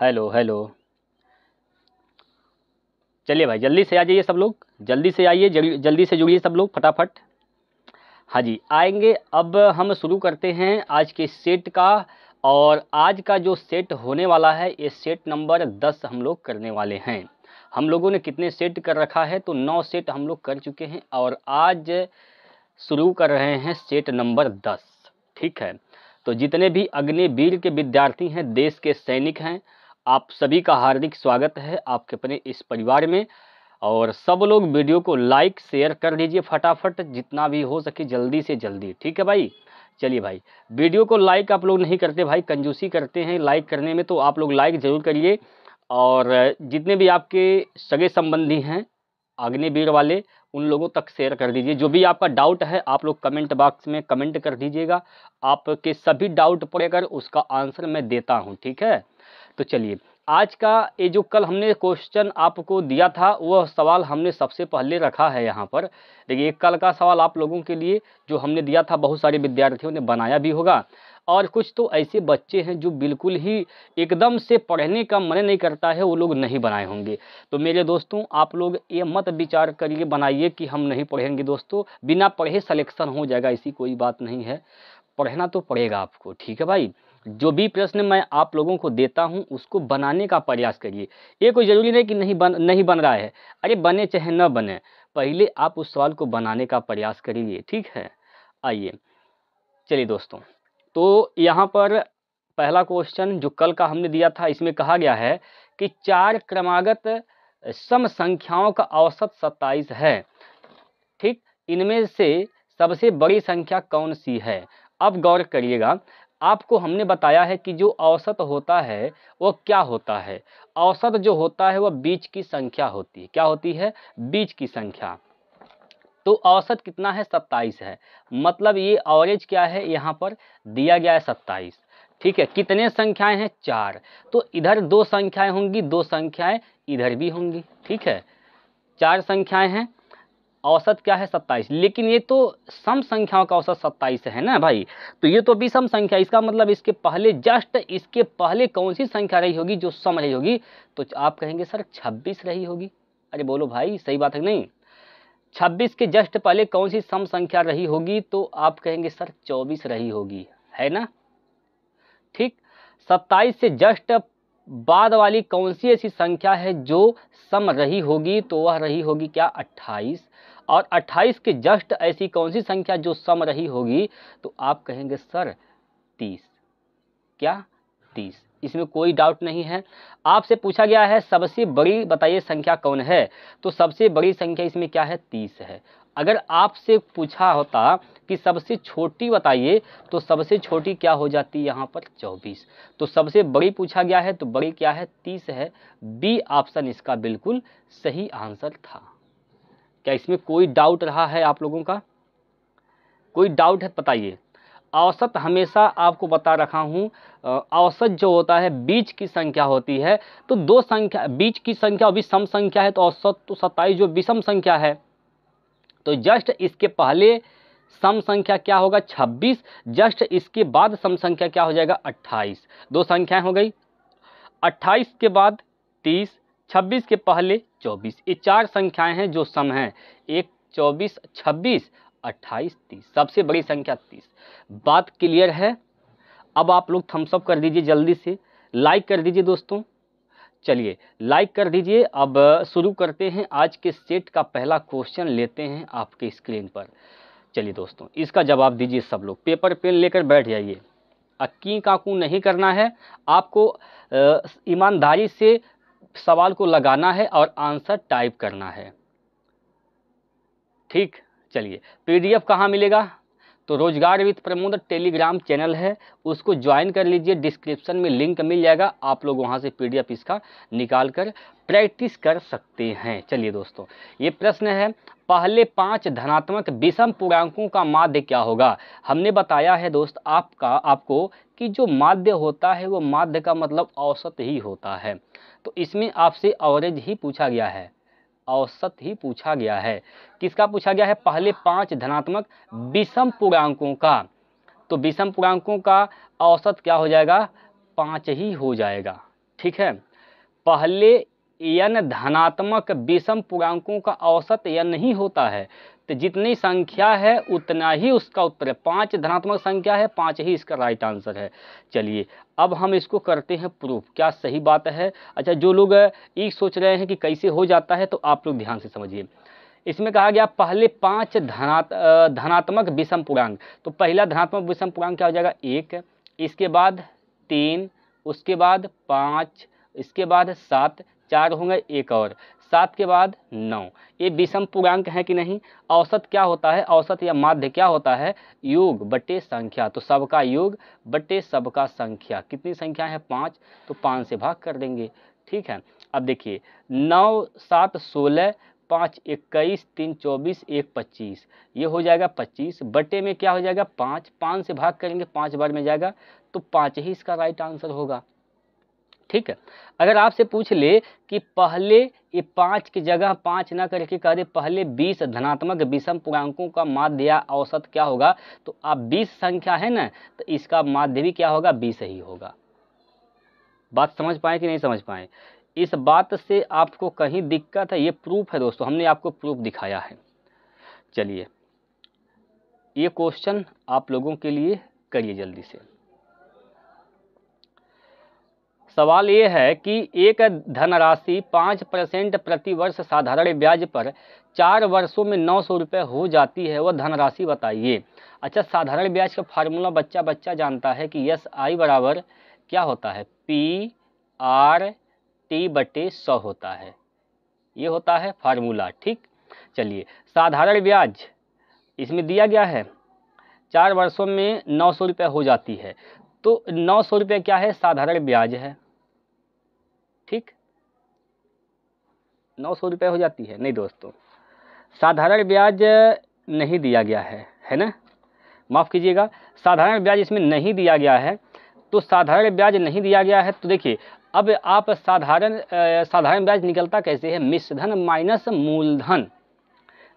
Hello hello. चलिए भाई जल्दी से आ जाइए सब लोग, जल्दी से आइए, जल्दी से जुड़िए सब लोग फटाफट। हाँ जी आएंगे। अब हम शुरू करते हैं आज के सेट का। और आज का जो सेट होने वाला है ये सेट नंबर 10 हम लोग करने वाले हैं। हम लोगों ने कितने सेट कर रखा है, तो 9 सेट हम लोग कर चुके हैं और आज शुरू कर रहे हैं सेट नंबर 10। ठीक है, तो जितने भी अग्निवीर के विद्यार्थी हैं, देश के सैनिक हैं, आप सभी का हार्दिक स्वागत है आपके अपने इस परिवार में। और सब लोग वीडियो को लाइक शेयर कर दीजिए फटाफट, जितना भी हो सके जल्दी से जल्दी। ठीक है भाई। चलिए भाई, वीडियो को लाइक आप लोग नहीं करते भाई, कंजूसी करते हैं लाइक करने में, तो आप लोग लाइक ज़रूर करिए। और जितने भी आपके सगे संबंधी हैं अग्निवीर वाले, उन लोगों तक शेयर कर दीजिए। जो भी आपका डाउट है आप लोग कमेंट बॉक्स में कमेंट कर दीजिएगा। आपके सभी डाउट पड़ेगा उसका आंसर मैं देता हूँ। ठीक है, तो चलिए आज का ये जो कल हमने क्वेश्चन आपको दिया था वह सवाल हमने सबसे पहले रखा है यहाँ पर। देखिए कल का सवाल आप लोगों के लिए जो हमने दिया था, बहुत सारे विद्यार्थियों ने बनाया भी होगा और कुछ तो ऐसे बच्चे हैं जो बिल्कुल ही एकदम से पढ़ने का मन नहीं करता है, वो लोग नहीं बनाए होंगे। तो मेरे दोस्तों आप लोग ये मत विचार करिए बनाइए कि हम नहीं पढ़ेंगे। दोस्तों बिना पढ़े सिलेक्शन हो जाएगा, ऐसी कोई बात नहीं है, पढ़ना तो पड़ेगा आपको। ठीक है भाई, जो भी प्रश्न मैं आप लोगों को देता हूं उसको बनाने का प्रयास करिए। ये कोई ज़रूरी नहीं कि नहीं बन रहा है, अरे बने चाहे न बने, पहले आप उस सवाल को बनाने का प्रयास करिए। ठीक है, आइए चलिए दोस्तों, तो यहाँ पर पहला क्वेश्चन जो कल का हमने दिया था, इसमें कहा गया है कि 4 क्रमागत सम संख्याओं का औसत 27 है। ठीक, इनमें से सबसे बड़ी संख्या कौन सी है? अब गौर करिएगा, आपको हमने बताया है कि जो औसत होता है वो क्या होता है। औसत जो होता है वह बीच की संख्या होती है। क्या होती है? बीच की संख्या। तो औसत कितना है? 27 है। मतलब ये एवरेज क्या है, यहाँ पर दिया गया है 27। ठीक है, कितने संख्याएं हैं? 4। तो इधर 2 संख्याएं होंगी, 2 संख्याएं इधर भी होंगी। ठीक है, 4 संख्याएं हैं, औसत क्या है? 27। लेकिन ये तो सम संख्याओं का औसत 27 है ना भाई, तो ये तो विषम संख्या, इसका मतलब इसके पहले जस्ट इसके पहले कौन सी संख्या रही होगी जो सम रही होगी? तो आप कहेंगे सर 26 रही होगी। अरे बोलो भाई, सही बात है नहीं? 26 के जस्ट पहले कौन सी सम संख्या रही होगी? तो आप कहेंगे सर 24 रही होगी, है ना? ठीक, 27 से जस्ट बाद वाली कौन सी ऐसी संख्या है जो सम रही होगी? तो वह रही होगी क्या? 28। और 28 के जस्ट ऐसी कौन सी संख्या जो सम रही होगी? तो आप कहेंगे सर 30। क्या? 30, इसमें कोई डाउट नहीं है। आपसे पूछा गया है सबसे बड़ी बताइए संख्या कौन है, तो सबसे बड़ी संख्या इसमें क्या है? 30 है। अगर आपसे पूछा होता कि सबसे छोटी बताइए, तो सबसे छोटी क्या हो जाती? यहाँ पर 24। तो सबसे बड़ी पूछा गया है तो बड़ी क्या है? 30 है। बी ऑप्शन इसका बिल्कुल सही आंसर था। क्या इसमें कोई डाउट रहा है आप लोगों का? कोई डाउट है बताइए। औसत हमेशा आपको बता रखा हूं, औसत जो होता है बीच की संख्या होती है। तो 2 संख्या बीच की संख्या भी सम संख्या है, तो औसत तो 27 जो विषम संख्या है, तो जस्ट इसके पहले सम संख्या क्या होगा? 26। जस्ट इसके बाद सम संख्या क्या हो जाएगा? 28। 2 संख्याएं हो गई, 28 के बाद 30, 26 के पहले 24। ये 4 संख्याएं हैं जो सम हैं। 1 24 26 28 30, सबसे बड़ी संख्या 30। बात क्लियर है? अब आप लोग थम्स अप कर दीजिए, जल्दी से लाइक कर दीजिए दोस्तों। चलिए लाइक कर दीजिए। अब शुरू करते हैं आज के सेट का पहला क्वेश्चन, लेते हैं आपके स्क्रीन पर। चलिए दोस्तों, इसका जवाब दीजिए सब लोग, पेपर पेन लेकर बैठ जाइए। अक्की काकू नहीं करना है आपको, ईमानदारी से सवाल को लगाना है और आंसर टाइप करना है। ठीक, चलिए पीडीएफ कहाँ मिलेगा? तो रोजगार विद प्रमोद टेलीग्राम चैनल है, उसको ज्वाइन कर लीजिए, डिस्क्रिप्शन में लिंक मिल जाएगा, आप लोग वहाँ से पीडीएफ इसका निकाल कर प्रैक्टिस कर सकते हैं। चलिए दोस्तों, ये प्रश्न है, पहले 5 धनात्मक विषम पूर्णांकों का माध्य क्या होगा? हमने बताया है दोस्त आपको कि जो माध्य होता है वो माध्य का मतलब औसत ही होता है। तो इसमें आपसे एवरेज ही पूछा गया है, औसत ही पूछा गया है। किसका पूछा गया है? पहले 5 धनात्मक विषम पूर्णांकों का। तो विषम पूर्णांकों का औसत क्या हो जाएगा? 5 ही हो जाएगा। ठीक है। पहले n धनात्मक विषम पूर्णांकों का औसत n ही होता है, तो जितनी संख्या है उतना ही उसका उत्तर है। 5 धनात्मक संख्या है, 5 ही इसका राइट आंसर है। चलिए अब हम इसको करते हैं प्रूफ, क्या सही बात है। अच्छा, जो लोग ये सोच रहे हैं कि कैसे हो जाता है, तो आप लोग ध्यान से समझिए। इसमें कहा गया पहले 5 धनात्मक विषम पूर्णांक, तो पहला धनात्मक विषम पूर्णांक क्या हो जाएगा 1, इसके बाद 3, उसके बाद 5, इसके बाद 7, 4 होंगे, एक और 7 के बाद 9। ये विषम पूर्णांक है कि नहीं। औसत क्या होता है, औसत या माध्य क्या होता है, योग बटे संख्या। तो सबका योग बटे सबका संख्या। कितनी संख्या है 5, तो 5 से भाग कर देंगे। ठीक है, अब देखिए 9 7 16, 5 21, 3 24, 1 25, ये हो जाएगा 25 बटे में क्या हो जाएगा 5, 5 से भाग करेंगे 5 बार में जाएगा, तो 5 ही इसका राइट आंसर होगा। ठीक है, अगर आपसे पूछ ले कि पहले ये 5 की जगह 5 ना करके कह दे पहले 20 धनात्मक विषम पूर्णांकों का माध्य या औसत क्या होगा, तो आप 20 संख्या है ना, तो इसका माध्य भी क्या होगा 20 ही होगा। बात समझ पाए कि नहीं समझ पाए। इस बात से आपको कहीं दिक्कत है, ये प्रूफ है दोस्तों, हमने आपको प्रूफ दिखाया है। चलिए ये क्वेश्चन आप लोगों के लिए करिए जल्दी से। सवाल ये है कि एक धनराशि 5% प्रति वर्ष साधारण ब्याज पर 4 वर्षों में 900 रुपये हो जाती है, वह धनराशि बताइए। अच्छा, साधारण ब्याज का फार्मूला बच्चा जानता है कि SI बराबर क्या होता है, PRT बटे 100 होता है, ये होता है फार्मूला। ठीक, चलिए साधारण ब्याज इसमें दिया गया है 4 वर्षों में 900 रुपये हो जाती है, तो 900 रुपये क्या है, साधारण ब्याज है। ठीक, 900 रुपये हो जाती है। नहीं दोस्तों, साधारण ब्याज नहीं दिया गया है ना, माफ़ कीजिएगा, साधारण ब्याज इसमें नहीं दिया गया है। तो साधारण ब्याज नहीं दिया गया है, तो देखिए अब आप साधारण ब्याज निकलता कैसे है, मिश्र धन माइनस मूलधन,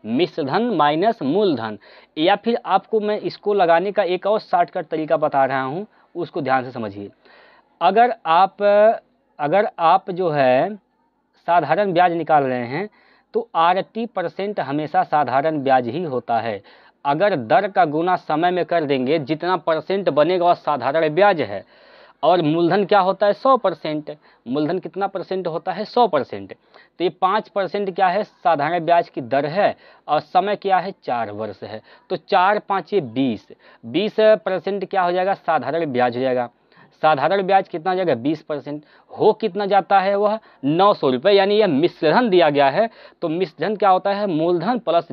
मिश्र धन माइनस मूलधन। या फिर आपको मैं इसको लगाने का एक और शॉर्टकट तरीका बता रहा हूँ, उसको ध्यान से समझिए। अगर आप जो है साधारण ब्याज निकाल रहे हैं, तो RT% हमेशा साधारण ब्याज ही होता है। अगर दर का गुना समय में कर देंगे, जितना परसेंट बनेगा वह साधारण ब्याज है। और मूलधन क्या होता है 100%, मूलधन कितना परसेंट होता है 100%। तो ये 5% क्या है साधारण ब्याज की दर है, और समय क्या है 4 वर्ष है। तो 4 5 20, 20% क्या हो जाएगा साधारण ब्याज हो जाएगा। साधारण ब्याज कितना हो जाएगा 20%, हो कितना जाता है वह 900 रुपये, यानी यह मिश्रधन दिया गया है। तो मिश्रधन क्या होता है, मूलधन प्लस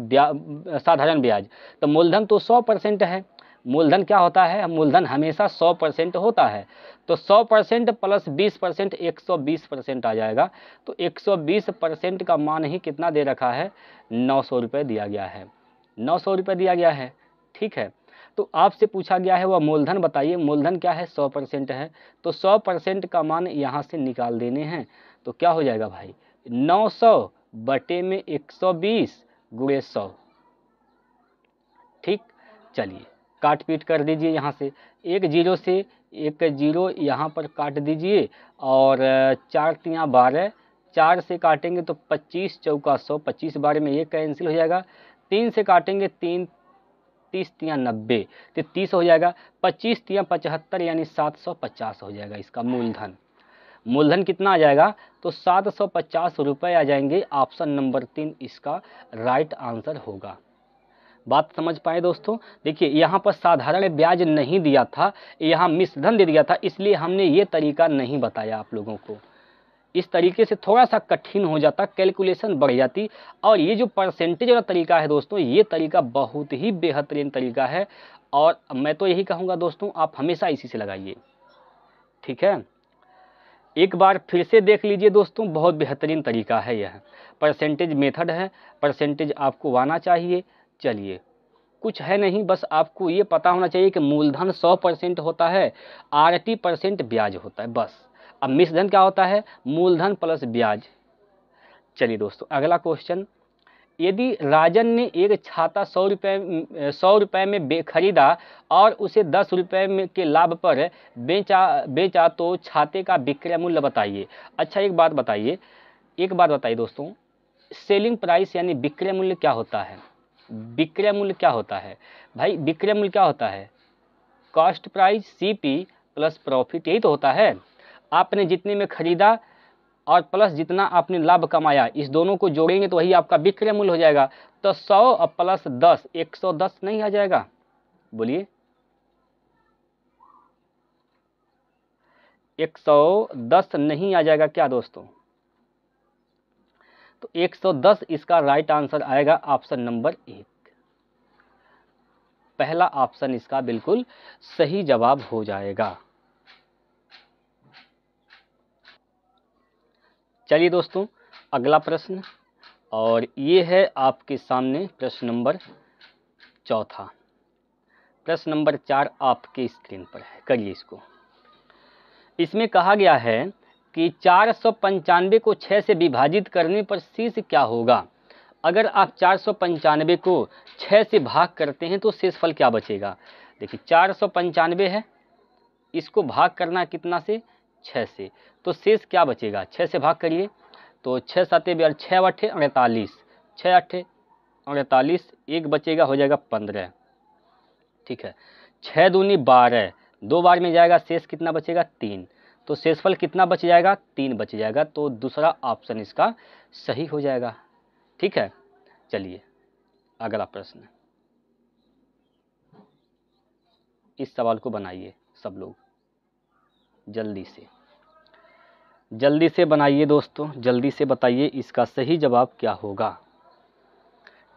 साधारण ब्याज। तो मूलधन तो 100% है, मूलधन क्या होता है, मूलधन हमेशा 100% होता है। तो 100% प्लस 20% 120% आ जाएगा। तो 120% का मान ही कितना दे रखा है, 900 रुपये दिया गया है, 900 रुपये दिया गया है। ठीक है, तो आपसे पूछा गया है वह मूलधन बताइए, मूलधन क्या है 100% है, तो 100% का मान यहाँ से निकाल देने हैं। तो क्या हो जाएगा भाई 900 बटे में 120 गुणे 100। ठीक, चलिए काट पीट कर दीजिए, यहाँ से एक जीरो से एक जीरो यहाँ पर काट दीजिए, और 4 तियाँ 12, 4 से काटेंगे तो 25 चौका 100, 25 बार में ये कैंसिल हो जाएगा। 3 से काटेंगे 3 30 तियाँ 90, तो 30 हो जाएगा। 25 तियाँ 75, यानी 750 हो जाएगा इसका मूलधन। मूलधन कितना आ जाएगा, तो 750 रुपये आ जाएंगे। ऑप्शन नंबर 3 इसका राइट आंसर होगा। बात समझ पाए दोस्तों। देखिए यहाँ पर साधारण ब्याज नहीं दिया था, यहाँ मिश्रधन दे दिया था, इसलिए हमने ये तरीका नहीं बताया आप लोगों को। इस तरीके से थोड़ा सा कठिन हो जाता, कैलकुलेशन बढ़ जाती। और ये जो परसेंटेज वाला तरीका है दोस्तों, ये तरीका बहुत ही बेहतरीन तरीका है, और मैं तो यही कहूँगा दोस्तों आप हमेशा इसी से लगाइए। ठीक है, एक बार फिर से देख लीजिए दोस्तों, बहुत बेहतरीन तरीका है यह, परसेंटेज मेथड है, परसेंटेज आपको आना चाहिए। चलिए कुछ है नहीं, बस आपको ये पता होना चाहिए कि मूलधन 100% होता है, RT% ब्याज होता है, बस। अब मिश्रधन क्या होता है, मूलधन प्लस ब्याज। चलिए दोस्तों अगला क्वेश्चन, यदि राजन ने एक छाता 100 रुपये में खरीदा और उसे 10 रुपये के लाभ पर बेचा तो छाते का विक्रय मूल्य बताइए। अच्छा एक बात बताइए दोस्तों, सेलिंग प्राइस यानी विक्रय मूल्य क्या होता है? विक्रय मूल्य क्या होता है भाई? विक्रय मूल्य क्या होता है? Cost price CP plus profit, यही तो होता है। आपने जितने में खरीदा और प्लस जितना आपने लाभ कमाया, इस दोनों को जोड़ेंगे तो वही आपका विक्रय मूल्य हो जाएगा। तो 100 और प्लस 10 110 नहीं आ जाएगा? बोलिए 110 नहीं आ जाएगा क्या दोस्तों? तो 110 इसका राइट आंसर आएगा ऑप्शन नंबर 1। पहला ऑप्शन इसका बिल्कुल सही जवाब हो जाएगा। चलिए दोस्तों अगला प्रश्न, और ये है आपके सामने प्रश्न नंबर 4। प्रश्न नंबर 4 आपके स्क्रीन पर है, करिए इसको। इसमें कहा गया है कि 495 को 6 से विभाजित करने पर शेष क्या होगा? अगर आप 495 को 6 से भाग करते हैं तो शेषफल क्या बचेगा? देखिए 495 है, इसको भाग करना कितना से? 6 से, तो शेष क्या बचेगा? 6 से भाग करिए तो 6 7 6 8 48, 6 8 48, एक बचेगा, हो जाएगा 15। ठीक है, 6 दूनी 12, 2 बार में जाएगा, शेष कितना बचेगा? 3। तो शेषफल कितना बच जाएगा? 3 बच जाएगा। तो दूसरा ऑप्शन इसका सही हो जाएगा। ठीक है, चलिए अगला प्रश्न, इस सवाल को बनाइए सब लोग, जल्दी से बनाइए दोस्तों, जल्दी से बताइए इसका सही जवाब क्या होगा।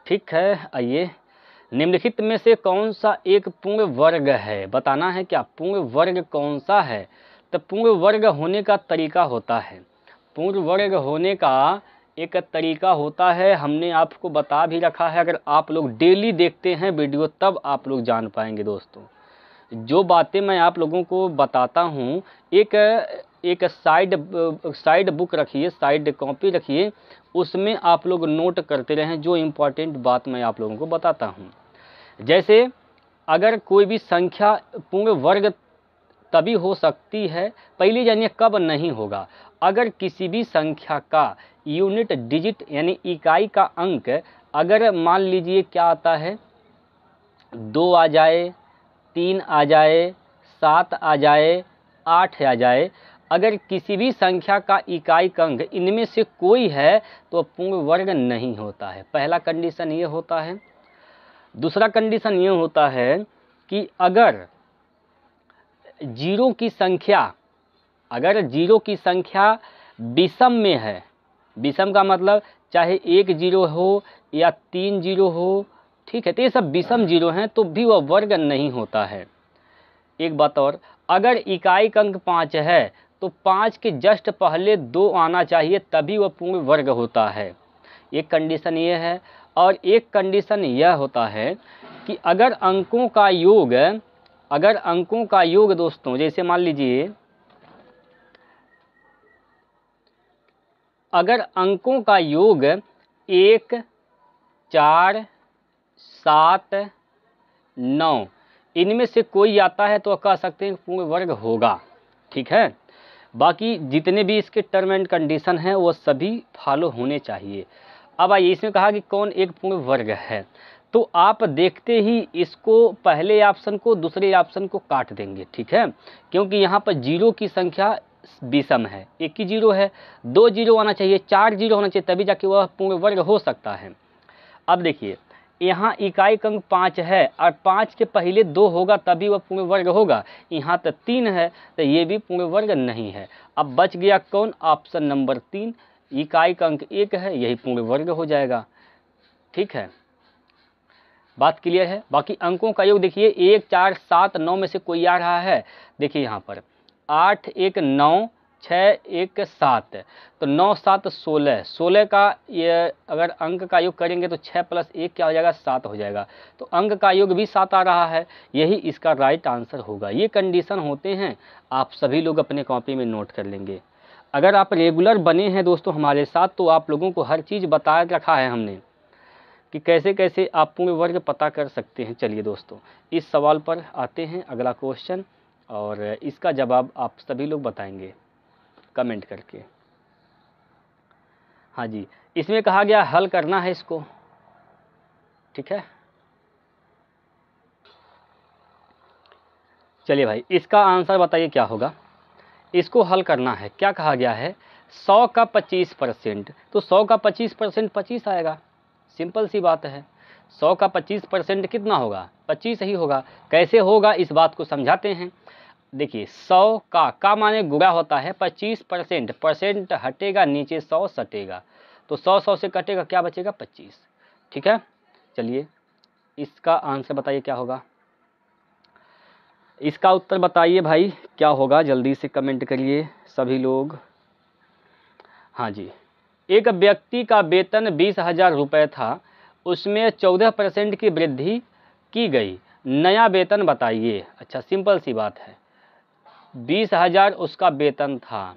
ठीक है, आइए, निम्नलिखित में से कौन सा एक पूर्ण वर्ग है? बताना है क्या पूर्ण वर्ग कौन सा है। तो पूर्ण वर्ग होने का तरीका होता है, पूर्ण वर्ग होने का एक तरीका होता है, हमने आपको बता भी रखा है। अगर आप लोग डेली देखते हैं वीडियो तब आप लोग जान पाएंगे दोस्तों। जो बातें मैं आप लोगों को बताता हूँ, एक साइड बुक रखिए, साइड कॉपी रखिए, उसमें आप लोग नोट करते रहें जो इम्पोर्टेंट बात मैं आप लोगों को बताता हूँ। जैसे अगर कोई भी संख्या पूर्ण वर्ग तभी हो सकती है, पहले जानिए कब नहीं होगा, अगर किसी भी संख्या का यूनिट डिजिट यानी इकाई का अंक अगर मान लीजिए क्या आता है, 2 आ जाए, 3 आ जाए, 7 आ जाए, 8 आ जाए, अगर किसी भी संख्या का इकाई का अंक इनमें से कोई है तो पूर्ण वर्ग नहीं होता है। पहला कंडीशन ये होता है। दूसरा कंडीशन ये होता है कि अगर जीरो की संख्या विषम में है, विषम का मतलब चाहे 1 जीरो हो या 3 जीरो हो, ठीक है, तो ये सब विषम जीरो हैं तो भी वह वर्ग नहीं होता है। एक बात और, अगर इकाई का अंक 5 है तो 5 के जस्ट पहले 2 आना चाहिए तभी वह पूर्ण वर्ग होता है। एक कंडीशन ये है। और एक कंडीशन यह होता है कि अगर अंकों का योग दोस्तों, जैसे मान लीजिए अगर अंकों का योग 1 4 7 9 इनमें से कोई आता है तो कह सकते हैं पूर्ण वर्ग होगा। ठीक है, बाकी जितने भी इसके टर्म एंड कंडीशन हैं वो सभी फॉलो होने चाहिए। अब आइए, इसमें कहा कि कौन एक पूर्ण वर्ग है, तो आप देखते ही इसको पहले ऑप्शन को दूसरे ऑप्शन को काट देंगे। ठीक है, क्योंकि यहाँ पर जीरो की संख्या विषम है, 1 ही जीरो है, 2 जीरो आना चाहिए, 4 जीरो होना चाहिए तभी जाके वह पूर्ण वर्ग हो सकता है। अब देखिए यहाँ इकाई का अंक 5 है और 5 के पहले 2 होगा तभी वह पूर्ण वर्ग होगा, यहाँ तो 3 है तो ये भी पूर्ण वर्ग नहीं है। अब बच गया कौन? ऑप्शन नंबर 3, इकाई का अंक 1 है, यही पूर्ण वर्ग हो जाएगा। ठीक है, बात क्लियर है। बाकी अंकों का योग देखिए 1 4 7 9 में से कोई आ रहा है, देखिए यहाँ पर 8 1 9 6 1 7, तो 9 7 16, 16 का ये अगर अंक का योग करेंगे तो 6 + 1 क्या हो जाएगा? 7 हो जाएगा। तो अंक का योग भी 7 आ रहा है, यही इसका राइट आंसर होगा। ये कंडीशन होते हैं, आप सभी लोग अपने कॉपी में नोट कर लेंगे। अगर आप रेगुलर बने हैं दोस्तों हमारे साथ तो आप लोगों को हर चीज़ बता रखा है हमने। कि कैसे कैसे आप पूर्ण वर्ग पता कर सकते हैं। चलिए दोस्तों, इस सवाल पर आते हैं, अगला क्वेश्चन, और इसका जवाब आप सभी लोग बताएंगे कमेंट करके। हाँ जी, इसमें कहा गया हल करना है इसको, ठीक है। चलिए भाई, इसका आंसर बताइए क्या होगा। इसको हल करना है, क्या कहा गया है, 100 का 25%, तो 100 का 25% 25 आएगा, सिंपल सी बात है। 100 का 25% कितना होगा, 25 ही होगा। कैसे होगा इस बात को समझाते हैं। देखिए 100 का माने गुणा होता है 25%, परसेंट हटेगा नीचे 100 सटेगा, तो 100 से कटेगा, क्या बचेगा, 25, ठीक है। चलिए इसका आंसर बताइए क्या होगा, इसका उत्तर बताइए भाई क्या होगा, जल्दी से कमेंट करिए सभी लोग। हाँ जी, एक व्यक्ति का वेतन 20,000 रुपये था, उसमें 14% की वृद्धि की गई, नया वेतन बताइए। अच्छा, सिंपल सी बात है, 20,000 उसका वेतन था,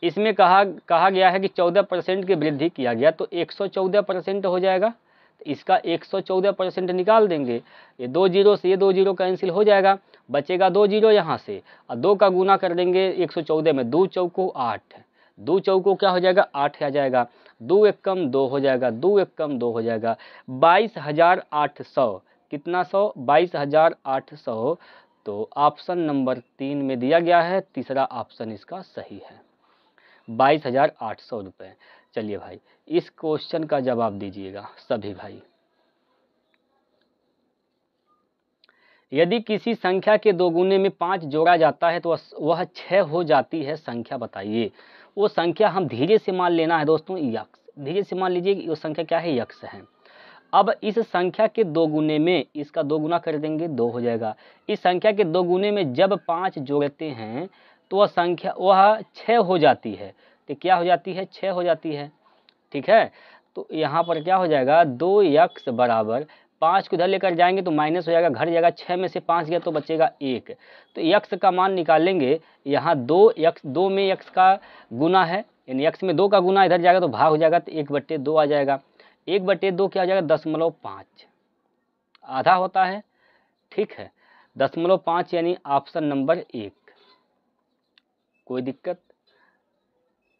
इसमें कहा गया है कि 14% की वृद्धि किया गया, तो 114% हो जाएगा। इसका 114% निकाल देंगे, ये 2 जीरो से ये 2 जीरो कैंसिल हो जाएगा, बचेगा 2 जीरो यहाँ से, और 2 का गुना कर देंगे 114 में, 2 चौको 8, 2 चौको क्या हो जाएगा, 8 आ जाएगा, 2 एक कम 2 हो जाएगा, 2 एक कम 2 हो जाएगा, 22,800, कितना 100, 22,800। तो ऑप्शन नंबर 3 में दिया गया है, तीसरा ऑप्शन इसका सही है, 22,800 रुपये। चलिए भाई, इस क्वेश्चन का जवाब दीजिएगा सभी भाई। यदि किसी संख्या के दोगुने में 5 जोड़ा जाता है तो वह 6 हो जाती है, संख्या बताइए। वो संख्या हम धीरे से मान लेना है दोस्तों, यक्स, धीरे से मान लीजिए कि वो संख्या क्या है, यक्स है। अब इस संख्या के दोगुने में इसका दोगुना कर देंगे, 2 हो जाएगा। इस संख्या के दोगुने में जब 5 जोड़ते हैं तो वह संख्या वह 6 हो जाती है, तो क्या हो जाती है, 6 हो जाती है, ठीक है। तो यहाँ पर क्या हो जाएगा, 2x बराबर 5 को इधर लेकर जाएंगे तो माइनस हो जाएगा, घट जाएगा, 6 में से 5 गया तो बचेगा 1, तो x का मान निकालेंगे। यहाँ 2 में x का गुना है, यानी x में 2 का गुना इधर जाएगा तो भाग हो जाएगा, तो 1/2 आ जाएगा, 1/2 क्या हो जाएगा, 0.5, आधा होता है, ठीक है, 0.5 यानी ऑप्शन नंबर 1। कोई दिक्कत।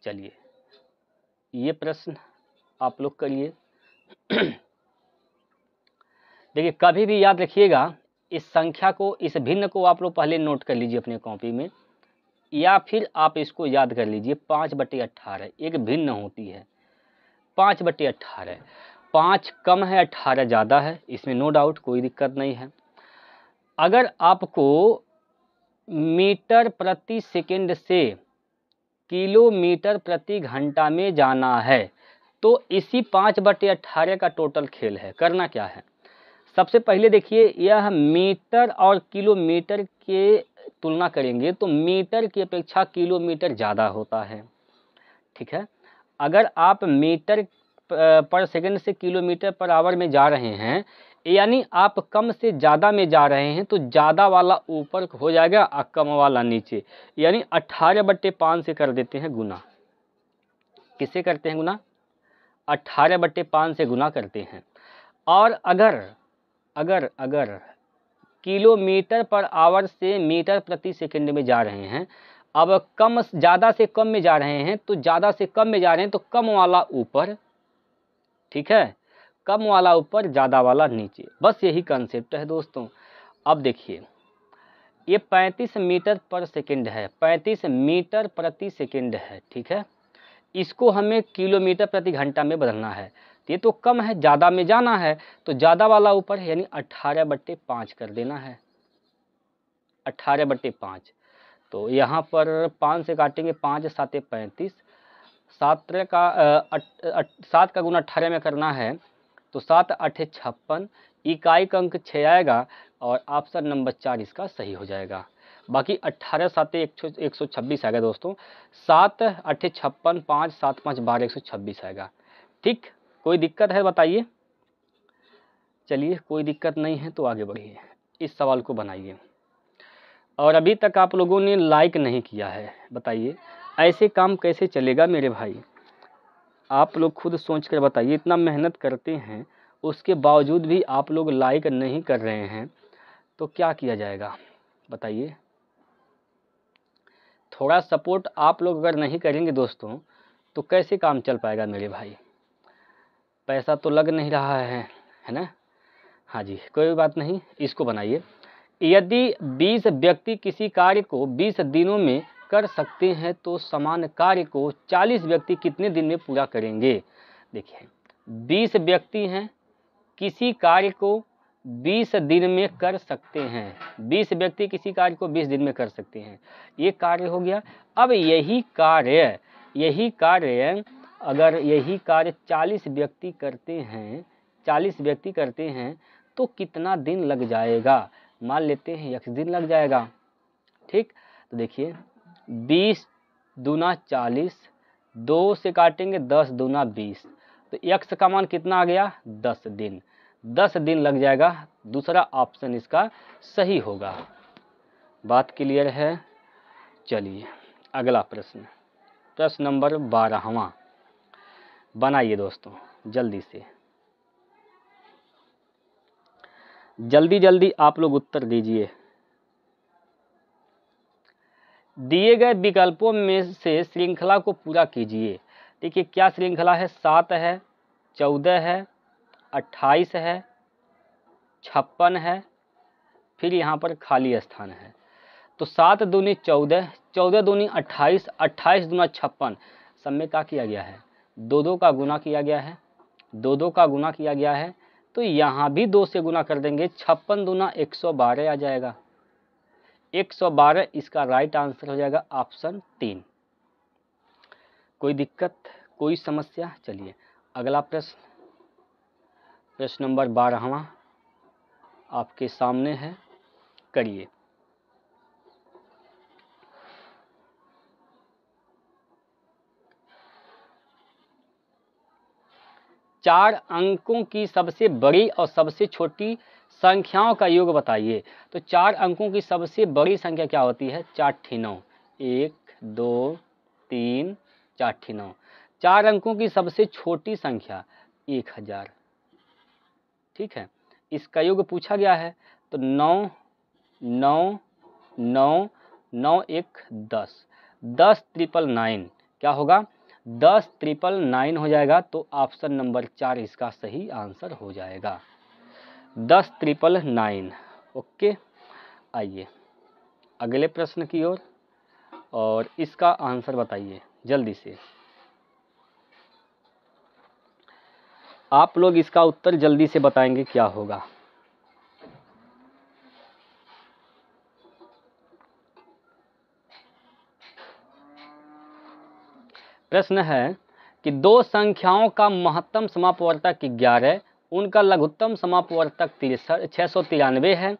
चलिए ये प्रश्न आप लोग करिए। देखिए कभी भी याद रखिएगा, इस संख्या को, इस भिन्न को आप लोग पहले नोट कर लीजिए अपने कॉपी में, या फिर आप इसको याद कर लीजिए, 5/18 एक भिन्न होती है, 5/18, 5 कम है, 18 ज़्यादा है, इसमें नो डाउट, कोई दिक्कत नहीं है। अगर आपको मीटर प्रति सेकंड से किलोमीटर प्रति घंटा में जाना है तो इसी 5/18 का टोटल खेल है। करना क्या है, सबसे पहले देखिए, यह मीटर और किलोमीटर के तुलना करेंगे तो मीटर की अपेक्षा किलोमीटर ज़्यादा होता है, ठीक है। अगर आप मीटर पर सेकंड से किलोमीटर पर आवर में जा रहे हैं, यानी आप कम से ज़्यादा में जा रहे हैं, तो ज़्यादा वाला ऊपर हो जाएगा और कम वाला नीचे, यानी 18/5 से कर देते हैं गुना। किससे करते हैं गुना, 18/5 से गुना करते हैं। और अगर किलोमीटर पर आवर से मीटर प्रति सेकंड में जा रहे हैं, अब ज़्यादा से कम में जा रहे हैं, तो ज़्यादा से कम में जा रहे हैं तो कम वाला ऊपर, ठीक है, कम वाला ऊपर, ज़्यादा वाला नीचे, बस यही कंसेप्ट है दोस्तों। अब देखिए ये 35 मीटर पर सेकंड है, 35 मीटर प्रति सेकंड है, ठीक है। इसको हमें किलोमीटर प्रति घंटा में बदलना है, ये तो कम है, ज़्यादा में जाना है, तो ज़्यादा वाला ऊपर, यानी 18/5 कर देना है, 18/5। तो यहाँ पर 5 से काटेंगे, 5 7 35, 7 का गुना 18 में करना है, तो 7 8 56, इकाई का अंक 6 आएगा, और ऑप्शन नंबर 4 इसका सही हो जाएगा। बाकी 18 7 126 आएगा दोस्तों, 7 8 56, 5 7 5 12 126 आएगा, ठीक। कोई दिक्कत है बताइए। चलिए कोई दिक्कत नहीं है तो आगे बढ़िए, इस सवाल को बनाइए। और अभी तक आप लोगों ने लाइक नहीं किया है, बताइए ऐसे काम कैसे चलेगा मेरे भाई, आप लोग खुद सोच कर बताइए। इतना मेहनत करते हैं उसके बावजूद भी आप लोग लाइक नहीं कर रहे हैं, तो क्या किया जाएगा बताइए। थोड़ा सपोर्ट आप लोग अगर नहीं करेंगे दोस्तों तो कैसे काम चल पाएगा मेरे भाई। पैसा तो लग नहीं रहा है ना। हाँ जी, कोई बात नहीं, इसको बनाइए। यदि 20 व्यक्ति किसी कार्य को 20 दिनों में कर सकते हैं तो समान कार्य को 40 व्यक्ति कितने दिन में पूरा करेंगे। देखिए 20 व्यक्ति हैं, किसी कार्य को 20 दिन में कर सकते हैं। 20 व्यक्ति किसी कार्य को 20 दिन में कर सकते हैं, ये कार्य हो गया। अब यही कार्य अगर यही कार्य 40 व्यक्ति करते हैं, 40 व्यक्ति करते हैं तो कितना दिन लग जाएगा। मान लेते हैं x दिन लग जाएगा। ठीक, तो देखिए 20 दूना 40, 2 से काटेंगे 10 दूना 20, तो x का मान कितना आ गया 10 दिन। 10 दिन लग जाएगा, दूसरा ऑप्शन इसका सही होगा। बात क्लियर है। चलिए अगला प्रश्न, प्रश्न नंबर 12वां बनाइए दोस्तों, जल्दी से, जल्दी जल्दी आप लोग उत्तर दीजिए। दिए गए विकल्पों में से श्रृंखला को पूरा कीजिए। देखिए क्या श्रृंखला है, 7 है, 14 है, 28 है, 56 है, फिर यहाँ पर खाली स्थान है। तो 7 दूनी 14, 14 दूनी 28, 28 दूना 56, सब में क्या किया गया है, 2 का गुना किया गया है, 2 का गुना किया गया है। तो यहाँ भी 2 से गुना कर देंगे, 56 दूना 112 आ जाएगा। 112 इसका राइट आंसर हो जाएगा ऑप्शन 3। कोई दिक्कत, कोई समस्या। चलिए अगला प्रश्न, प्रश्न नंबर 12वां आपके सामने है, करिए। चार अंकों की सबसे बड़ी और सबसे छोटी संख्याओं का योग बताइए। तो 4 अंकों की सबसे बड़ी संख्या क्या होती है, 4 9, 1 2 3 4 9। 4 अंकों की सबसे छोटी संख्या 1000। ठीक है, इसका योग पूछा गया है। तो 9 9 9 9 1 10, 10 999 क्या होगा, 10 999 हो जाएगा। तो ऑप्शन नंबर 4 इसका सही आंसर हो जाएगा, 10 999। ओके, आइए अगले प्रश्न की ओर, और इसका आंसर बताइए जल्दी से। आप लोग इसका उत्तर जल्दी से बताएंगे क्या होगा। प्रश्न है कि 2 संख्याओं का महत्तम समापवर्तक 11, उनका लघुत्तम समापवर्तक 693 है।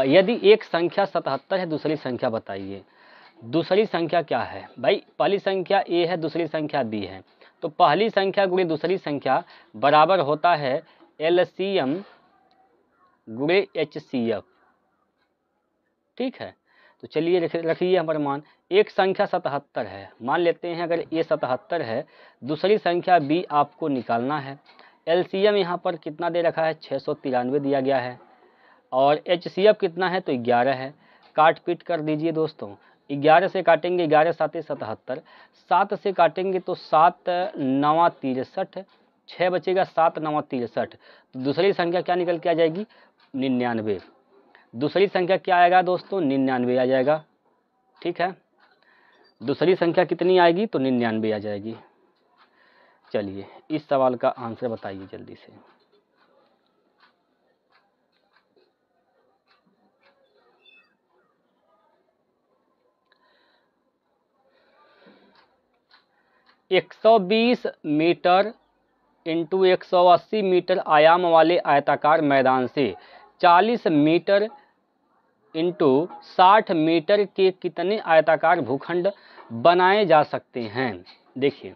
यदि एक संख्या 77 है, दूसरी संख्या बताइए। दूसरी संख्या क्या है भाई, पहली संख्या a है, दूसरी संख्या b है। तो पहली संख्या गुणे दूसरी संख्या बराबर होता है LCM गुणे HCF। ठीक है, तो चलिए रखिए हमारा मान। एक संख्या 77 है, मान लेते हैं अगर ये 77 है, दूसरी संख्या b आपको निकालना है। LCM यहाँ पर कितना दे रखा है, 693 दिया गया है, और HCF कितना है, तो 11 है। काट पीट कर दीजिए दोस्तों, 11 से काटेंगे 11 7 77, 7 से काटेंगे तो 7 9 63, 6 बचेगा, 7 9 63। दूसरी संख्या क्या निकल के आ जाएगी, 99। दूसरी संख्या क्या आएगा दोस्तों, 99 आ जाएगा। ठीक है, दूसरी संख्या कितनी आएगी, तो 99 आ जाएगी। चलिए इस सवाल का आंसर बताइए जल्दी से। एक 120 मीटर इंटू 180 मीटर आयाम वाले आयताकार मैदान से 40 मीटर इंटू 60 मीटर के कितने आयताकार भूखंड बनाए जा सकते हैं। देखिए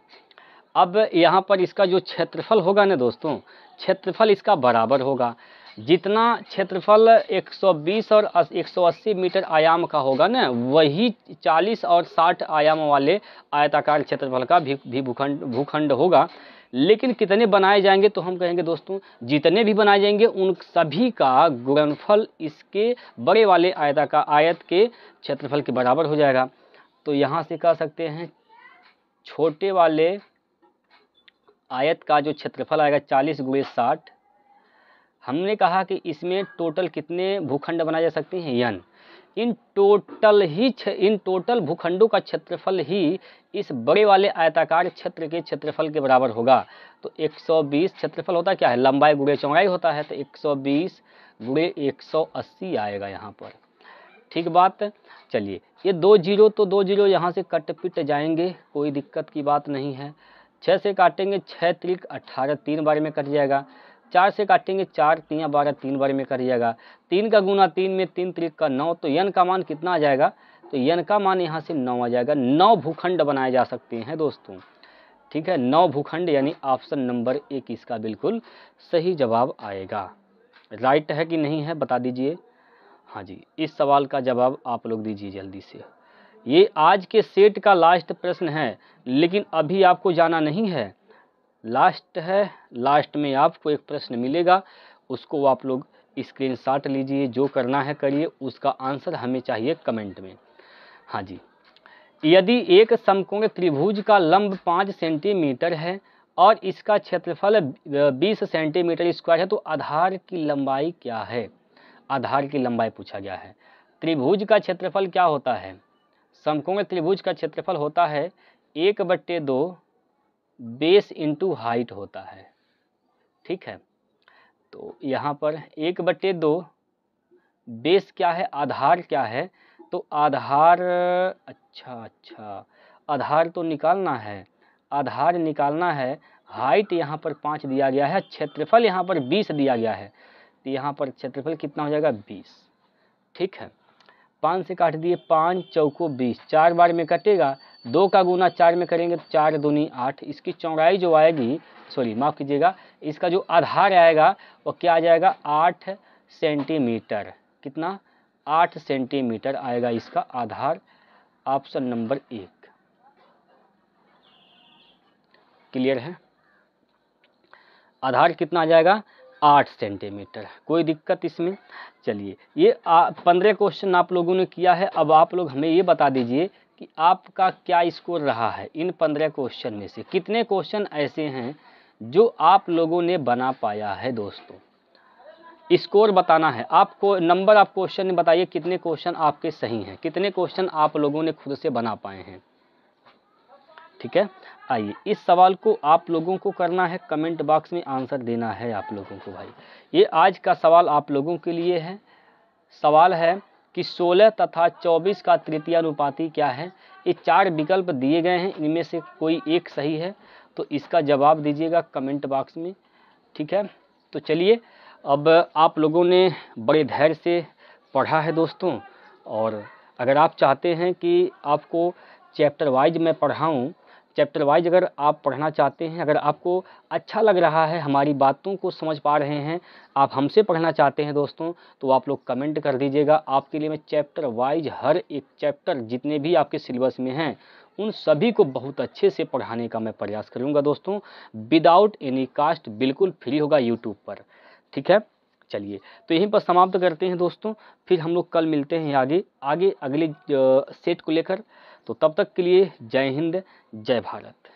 अब यहाँ पर इसका जो क्षेत्रफल होगा ना दोस्तों, क्षेत्रफल इसका बराबर होगा। जितना क्षेत्रफल 120 और 180 मीटर आयाम का होगा ना, वही 40 और 60 आयाम वाले आयताकार क्षेत्रफल का भी भूखंड होगा। लेकिन कितने बनाए जाएंगे, तो हम कहेंगे दोस्तों जितने भी बनाए जाएंगे उन सभी का गुणनफल इसके बड़े वाले आयत के क्षेत्रफल के बराबर हो जाएगा। तो यहाँ से कह सकते हैं छोटे वाले आयत का जो क्षेत्रफल आएगा 40 × 60, हमने कहा कि इसमें टोटल कितने भूखंड बनाए जा सकते हैं, n। इन टोटल भूखंडों का क्षेत्रफल ही इस बड़े वाले आयताकार क्षेत्र के क्षेत्रफल के बराबर होगा। तो 120 क्षेत्रफल होता क्या है, लंबाई गुणे चौड़ाई होता है, तो 120 × 180 आएगा यहाँ पर। ठीक बात। चलिए ये 2 जीरो, तो 2 जीरो यहाँ से कट पिट जाएंगे, कोई दिक्कत की बात नहीं है। 6 से काटेंगे 6 त्रिक 18, 3 बार में कट जाएगा। 4 से काटेंगे 4 तियाँ 12, 3 बार में कट जाएगा। 3 का गुना 3 में 3 त्रिक का 9, तो n का मान कितना आ जाएगा, तो n का मान यहाँ से 9 आ जाएगा। 9 भूखंड बनाए जा सकते हैं दोस्तों। ठीक है, 9 भूखंड, यानी ऑप्शन नंबर 1 इसका बिल्कुल सही जवाब आएगा। राइट है कि नहीं है बता दीजिए। हाँ जी, इस सवाल का जवाब आप लोग दीजिए जल्दी से। ये आज के सेट का लास्ट प्रश्न है, लेकिन अभी आपको जाना नहीं है, लास्ट है। लास्ट में आपको एक प्रश्न मिलेगा, उसको आप लोग स्क्रीनशॉट लीजिए, जो करना है करिए, उसका आंसर हमें चाहिए कमेंट में। हाँ जी, यदि एक समकोण त्रिभुज का लंब 5 सेंटीमीटर है और इसका क्षेत्रफल 20 सेंटीमीटर स्क्वायर है, तो आधार की लंबाई क्या है। आधार की लंबाई पूछा गया है। त्रिभुज का क्षेत्रफल क्या होता है, समकोण त्रिभुज का क्षेत्रफल होता है 1/2 बेस इंटू हाइट होता है। ठीक है, तो यहाँ पर 1/2 बेस क्या है, आधार क्या है, तो आधार, अच्छा आधार तो निकालना है, आधार निकालना है। हाइट यहाँ पर 5 दिया गया है, क्षेत्रफल यहाँ पर 20 दिया गया है, तो यहाँ पर क्षेत्रफल कितना हो जाएगा 20। ठीक है, 5 से काट दिए, 5 चौको 20, 4 बार में कटेगा। 2 का गुना 4 में करेंगे तो 4 दूनी 8। इसकी चौड़ाई जो आएगी, सॉरी माफ़ कीजिएगा, इसका जो आधार आएगा वो क्या आ जाएगा 8 सेंटीमीटर। कितना, 8 सेंटीमीटर आएगा इसका आधार। ऑप्शन नंबर 1 क्लियर है। आधार कितना आ जाएगा 8 सेंटीमीटर, कोई दिक्कत इसमें। चलिए ये 15 क्वेश्चन आप लोगों ने किया है। अब आप लोग हमें ये बता दीजिए कि आपका क्या स्कोर रहा है। इन 15 क्वेश्चन में से कितने क्वेश्चन ऐसे हैं जो आप लोगों ने बना पाया है दोस्तों, स्कोर बताना है आपको। नंबर आप क्वेश्चन में बताइए कितने क्वेश्चन आपके सही हैं, कितने क्वेश्चन आप लोगों ने खुद से बना पाए हैं। ठीक है, आइए इस सवाल को आप लोगों को करना है, कमेंट बॉक्स में आंसर देना है आप लोगों को। भाई ये आज का सवाल आप लोगों के लिए है। सवाल है कि 16 तथा 24 का तृतीयानुपाती क्या है। ये 4 विकल्प दिए गए हैं, इनमें से कोई एक सही है, तो इसका जवाब दीजिएगा कमेंट बॉक्स में। ठीक है, तो चलिए अब आप लोगों ने बड़े धैर्य से पढ़ा है दोस्तों, और अगर आप चाहते हैं कि आपको चैप्टर वाइज मैं पढ़ाऊँ, चैप्टर वाइज अगर आप पढ़ना चाहते हैं, अगर आपको अच्छा लग रहा है, हमारी बातों को समझ पा रहे हैं, आप हमसे पढ़ना चाहते हैं दोस्तों, तो आप लोग कमेंट कर दीजिएगा। आपके लिए मैं चैप्टर वाइज हर एक चैप्टर जितने भी आपके सिलेबस में हैं उन सभी को बहुत अच्छे से पढ़ाने का मैं प्रयास करूंगा दोस्तों, विदाउट एनी कास्ट, बिल्कुल फ्री होगा यूट्यूब पर। ठीक है, चलिए तो यहीं पर समाप्त करते हैं दोस्तों, फिर हम लोग कल मिलते हैं आगे अगले सेट को लेकर। तो तब तक के लिए जय हिंद, जय भारत।